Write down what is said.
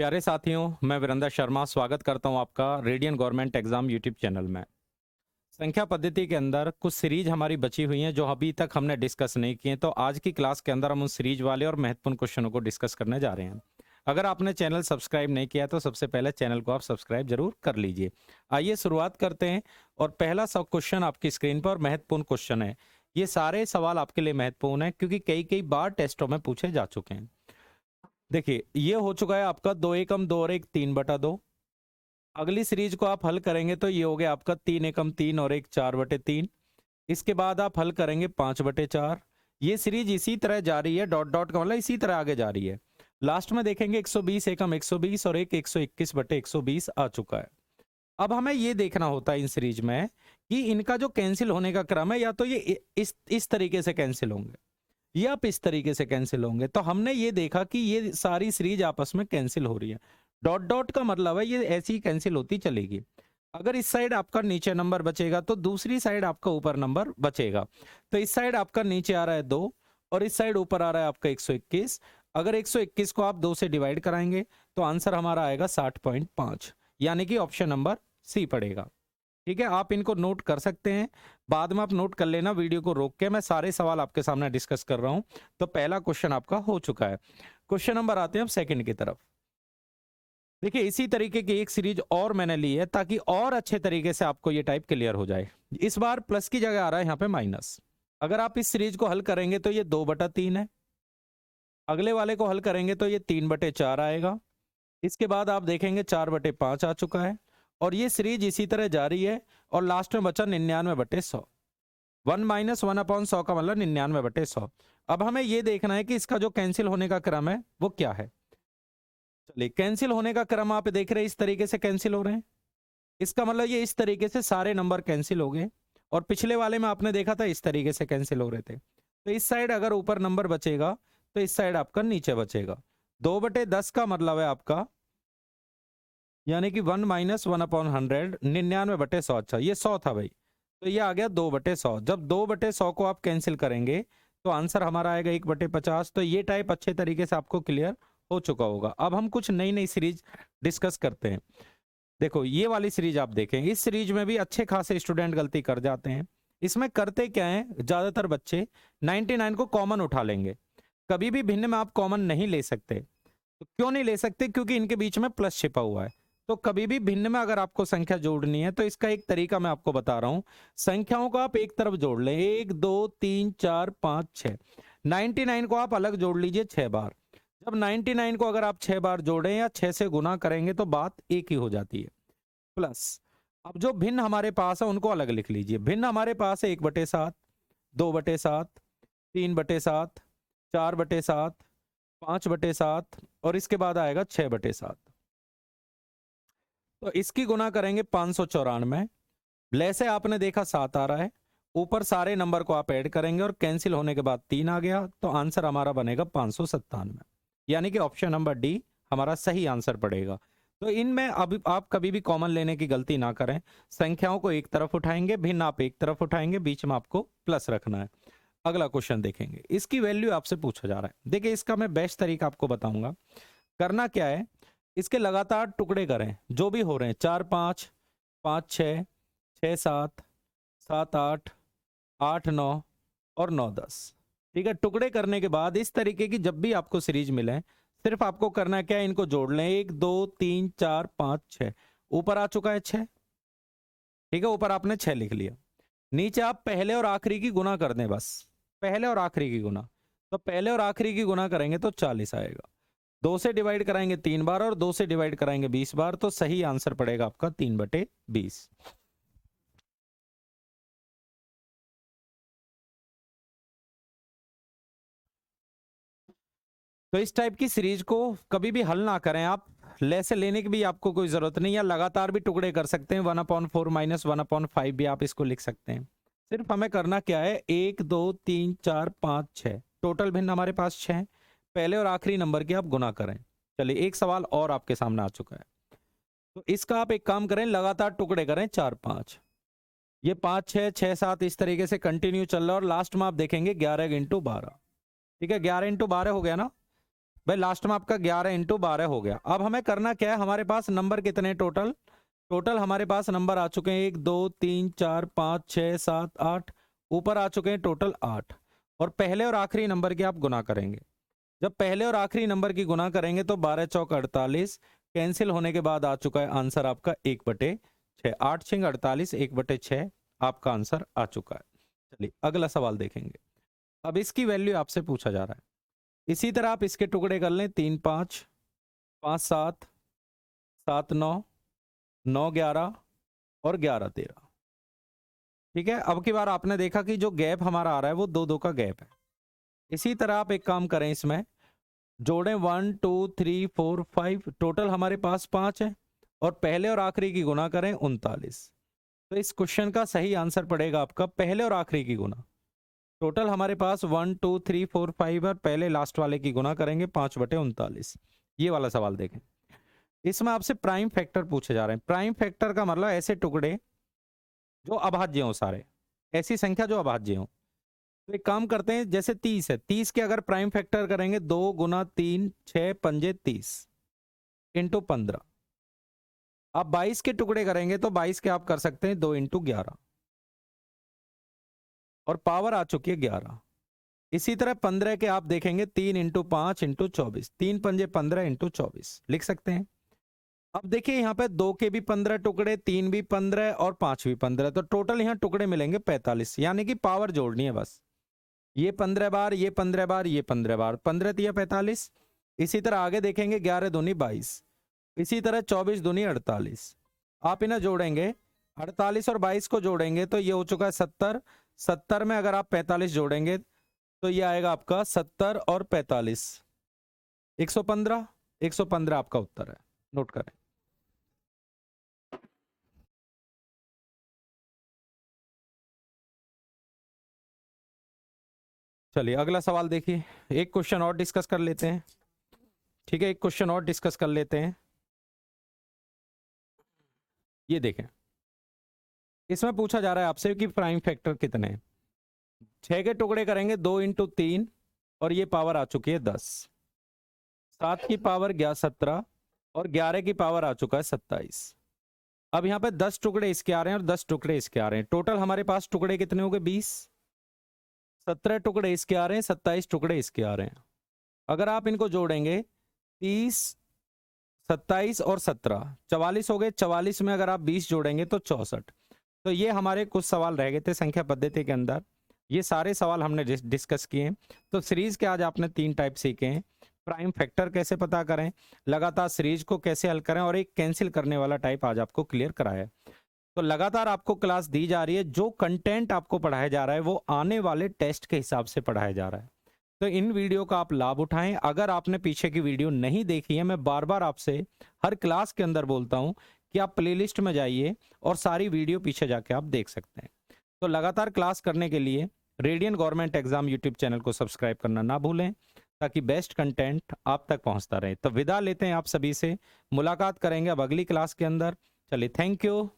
प्यारे साथियों, मैं वीरेंद्र शर्मा स्वागत करता हूं आपका radian government exam YouTube channel में। संख्या पद्धति के अंदर कुछ सीरीज हमारी बची हुई हैं जो अभी तक हमने डिस्कस नहीं किए, तो आज की क्लास के अंदर हम उन सीरीज वाले और महत्वपूर्ण क्वेश्चनों को डिस्कस करने जा रहे हैं। अगर आपने चैनल सब्सक्राइब नहीं किया तो सबसे पहले चैनल को आप सब्सक्राइब जरूर कर लीजिए। आइए शुरुआत करते हैं। और पहला सब क्वेश्चन आपकी स्क्रीन पर और महत्वपूर्ण क्वेश्चन है। ये सारे सवाल आपके लिए महत्वपूर्ण है क्योंकि कई कई बार टेस्टों में पूछे जा चुके हैं। देखिए, ये हो चुका है आपका 2 एकम 2 और 1 3/2। अगली सीरीज को आप हल करेंगे तो ये हो गया आपका 3 एकम 3 और 1 4/3। इसके बाद आप हल करेंगे 5/4। ये सीरीज इसी तरह जा रही है, डॉट डॉट का मतलब इसी तरह आगे जा रही है। लास्ट में देखेंगे 120 एकम 120 और एक 121/120 आ चुका है। अब हमें ये देखना होता है इन सीरीज में कि इनका जो कैंसिल होने का क्रम है, या तो ये इस तरीके से कैंसिल होंगे या आप इस तरीके से कैंसिल होंगे। तो हमने ये देखा कि ये सारी सीरीज आपस में कैंसिल हो रही है। डॉट डॉट का मतलब है ये ऐसी ही कैंसिल होती चलेगी। अगर इस साइड आपका नीचे नंबर बचेगा तो दूसरी साइड आपका ऊपर नंबर बचेगा। तो इस साइड आपका नीचे आ रहा है 2 और इस साइड ऊपर आ रहा है आपका 121। अगर 121 को आप 2 से डिवाइड कराएंगे तो आंसर हमारा आएगा 60.5, यानी कि ऑप्शन नंबर सी पड़ेगा। ठीक है, आप इनको नोट कर सकते हैं, बाद में आप नोट कर लेना। वीडियो को रोक के मैं सारे सवाल आपके सामने डिस्कस कर रहा हूं। तो पहला क्वेश्चन आपका हो चुका है। क्वेश्चन नंबर आते हैं अब सेकंड की तरफ। देखिए, इसी तरीके की एक सीरीज और मैंने ली है ताकि और अच्छे तरीके से आपको ये टाइप क्लियर हो जाए। इस बार प्लस की जगह आ रहा है यहाँ पे माइनस। अगर आप इस सीरीज को हल करेंगे तो ये 2/3 है। अगले वाले को हल करेंगे तो ये 3/4 आएगा। इसके बाद आप देखेंगे 4/5 आ चुका है। और ये सीरीज इसी तरह जा रही है और लास्ट में बचा 99/100। 1 - 1/100 का मतलब 99/100। अब हमें ये देखना है कि इसका जो कैंसिल होने का क्रम है वो क्या है। चलिए, कैंसिल होने का क्रम आप देख रहे हैं, इस तरीके से कैंसिल हो रहे हैं। इसका मतलब ये इस तरीके से सारे नंबर कैंसिल हो गए। और पिछले वाले में आपने देखा था इस तरीके से कैंसिल हो रहे थे। तो इस साइड अगर ऊपर नंबर बचेगा तो इस साइड आपका नीचे बचेगा। 2/10 का मतलब है आपका, यानी कि 1 - 1/100, 99/100। अच्छा, ये 100 था भाई, तो ये आ गया 2/100। जब 2/100 को आप कैंसिल करेंगे तो आंसर हमारा आएगा 1/50। तो ये टाइप अच्छे तरीके से आपको क्लियर हो चुका होगा। अब हम कुछ नई नई सीरीज डिस्कस करते हैं। देखो, ये वाली सीरीज आप देखें, इस सीरीज में भी अच्छे खासे स्टूडेंट गलती कर जाते हैं। इसमें करते क्या है, ज्यादातर बच्चे 99 को कॉमन उठा लेंगे। कभी भी भिन्न में आप कॉमन नहीं ले सकते। तो क्यों नहीं ले सकते? क्योंकि इनके बीच में प्लस छिपा हुआ है। तो कभी भी भिन्न में अगर आपको संख्या जोड़नी है तो इसका एक तरीका मैं आपको बता रहा हूं। संख्याओं को आप एक तरफ जोड़ लें, 1 2 3 4 5 6। 99 को आप अलग जोड़ लीजिए 6 बार। जब 99 को अगर आप 6 बार जोड़ें या 6 से गुना करेंगे तो बात एक ही हो जाती है। प्लस अब जो भिन्न हमारे पास है उनको अलग लिख लीजिए। भिन्न हमारे पास है 1/7, 2/7, 3/7, 4/7, 5/7 और इसके बाद आएगा 6/7। तो इसकी गुना करेंगे 594। ले से आपने देखा 7 आ रहा है। ऊपर सारे नंबर को आप ऐड करेंगे और कैंसिल होने के बाद 3 आ गया, तो आंसर हमारा बनेगा 597, यानी कि ऑप्शन नंबर डी हमारा सही आंसर पड़ेगा। तो इनमें अब आप कभी भी कॉमन लेने की गलती ना करें। संख्याओं को एक तरफ उठाएंगे, भिन्न आप एक तरफ उठाएंगे, बीच में आपको प्लस रखना है। अगला क्वेश्चन देखेंगे, इसकी वैल्यू आपसे पूछा जा रहा है। देखिए, इसका मैं बेस्ट तरीका आपको बताऊंगा। करना क्या है, इसके लगातार टुकड़े करें जो भी हो रहे हैं, 4 5, 5 6, 6 7, 7 8, 8 9 और 9 10। ठीक है, टुकड़े करने के बाद इस तरीके की जब भी आपको सीरीज मिले, सिर्फ आपको करना क्या है, इनको जोड़ लें। 1 2 3 4 5 6। ऊपर आ चुका है 6। ठीक है, ऊपर आपने 6 लिख लिया। नीचे आप पहले और आखिरी की गुना कर दें, बस पहले और आखिरी की गुना। तो पहले और आखिरी की गुना करेंगे तो 40 आएगा। 2 से डिवाइड कराएंगे 3 बार और 2 से डिवाइड कराएंगे 20 बार, तो सही आंसर पड़ेगा आपका 3/20। तो इस टाइप की सीरीज को कभी भी हल ना करें आप। ले से लेने की भी आपको कोई जरूरत नहीं, या लगातार भी टुकड़े कर सकते हैं। 1/4 - 1/5 भी आप इसको लिख सकते हैं। सिर्फ हमें करना क्या है, 1 2 3 4 5 6, टोटल भिन्न हमारे पास 6 है। पहले और आखिरी नंबर की आप गुना करें। चलिए, एक सवाल और आपके सामने आ चुका है। तो इसका आप एक काम करें, लगातार टुकड़े करें 4 5। ये 5 6 6 7 इस तरीके से कंटिन्यू चल रहा है और लास्ट में आप देखेंगे 11 × 12। ठीक है, 11 × 12 हो गया ना। भाई लास्ट में आपका 11 इंटू 12 हो गया। अब हमें करना क्या है, हमारे पास नंबर कितने टोटल, टोटल हमारे पास नंबर आ चुके हैं 1 2 3 4 5 6 7 8, ऊपर आ चुके हैं टोटल 8। और पहले और आखिरी नंबर के आप गुना करेंगे। जब पहले और आखिरी नंबर की गुना करेंगे तो 12 चौक 48, कैंसिल होने के बाद आ चुका है आंसर आपका 1/6। 8 6 48, 1/6 आपका आंसर आ चुका है। चलिए अगला सवाल देखेंगे। अब इसकी वैल्यू आपसे पूछा जा रहा है। इसी तरह आप इसके टुकड़े कर लें, 3 5 5 7 7 9 9 11 और 11 13। ठीक है, अब की बार आपने देखा कि जो गैप हमारा आ रहा है वो 2 2 का गैप है। इसी तरह आप एक काम करें, इसमें जोड़ें 1 2 3 4 5, टोटल हमारे पास 5 है और पहले और आखिरी की गुना करें 39। तो इस क्वेश्चन का सही आंसर पड़ेगा आपका पहले और आखिरी की गुना। टोटल हमारे पास 1 2 3 4 5 और पहले लास्ट वाले की गुना करेंगे 5/39। ये वाला सवाल देखें। इसमें आपसे प्राइम फैक्टर पूछे जा रहे हैं। प्राइम फैक्टर का मतलब ऐसे टुकड़े जो अभाज्य हो, सारे ऐसी संख्या जो अभाज्य हो। तो एक काम करते हैं, जैसे 30 है, 30 के अगर प्राइम फैक्टर करेंगे 2 गुना 3 6 पंजे 30 इंटू 15। आप 22 के टुकड़े करेंगे तो 22 के आप कर सकते हैं 2 इंटू 11 और पावर आ चुकी है 11। इसी तरह 15 के आप देखेंगे 3 इंटू 5 इंटू 24, 3 पंजे 15 इंटू 24 लिख सकते हैं। अब देखिए यहाँ पे 2 के भी 15 टुकड़े, 3 भी 15 और 5 भी 15, तो टोटल यहाँ टुकड़े मिलेंगे 45, यानी कि पावर जोड़नी है बस। ये 15 बार, ये 15 बार, ये 15 बार, 15 तिया 45। इसी तरह आगे देखेंगे 11 दूनी 22, इसी तरह 24 दूनी 48। आप इन्हें जोड़ेंगे, 48 और 22 को जोड़ेंगे तो ये हो चुका है 70। 70 में अगर आप 45 जोड़ेंगे तो ये आएगा आपका 70 और 45 115। 115 आपका उत्तर है, नोट करें। चलिए अगला सवाल देखिए, एक क्वेश्चन और डिस्कस कर लेते हैं। ठीक है, एक क्वेश्चन और डिस्कस कर लेते हैं। ये देखें, इसमें पूछा जा रहा है आपसे कि प्राइम फैक्टर कितने हैं। 6 के टुकड़े करेंगे 2 इंटू 3 और ये पावर आ चुकी है 10। 7 की पावर 17 और 11 की पावर आ चुका है 27। अब यहाँ पे 10 टुकड़े इसके आ रहे हैं और 10 टुकड़े इसके आ रहे हैं। टोटल हमारे पास टुकड़े कितने हो गए 20। 17 टुकड़े इसके आ रहे हैं, 27 टुकड़े इसके आ रहे हैं। अगर आप इनको जोड़ेंगे 30 27 और 17 44 हो गए। 44 में अगर आप 20 जोड़ेंगे तो 64। तो ये हमारे कुछ सवाल रह गए थे संख्या पद्धति के अंदर। ये सारे सवाल हमने डिस्कस किए हैं। तो सीरीज के आज आपने 3 टाइप सीखे हैं। प्राइम फैक्टर कैसे पता करें, लगातार सीरीज को कैसे हल करें, और एक कैंसिल करने वाला टाइप आज आपको क्लियर कराया है। तो लगातार आपको क्लास दी जा रही है, जो कंटेंट आपको पढ़ाया जा रहा है वो आने वाले टेस्ट के हिसाब से पढ़ाया जा रहा है। तो इन वीडियो का आप लाभ उठाएं। अगर आपने पीछे की वीडियो नहीं देखी है, मैं बार बार आपसे हर क्लास के अंदर बोलता हूं कि आप प्लेलिस्ट में जाइए और सारी वीडियो पीछे जाके आप देख सकते हैं। तो लगातार क्लास करने के लिए radian government exam YouTube channel को सब्सक्राइब करना ना भूलें, ताकि बेस्ट कंटेंट आप तक पहुंचता रहे। तो विदा लेते हैं आप सभी से, मुलाकात करेंगे अब अगली क्लास के अंदर। चलिए, थैंक यू।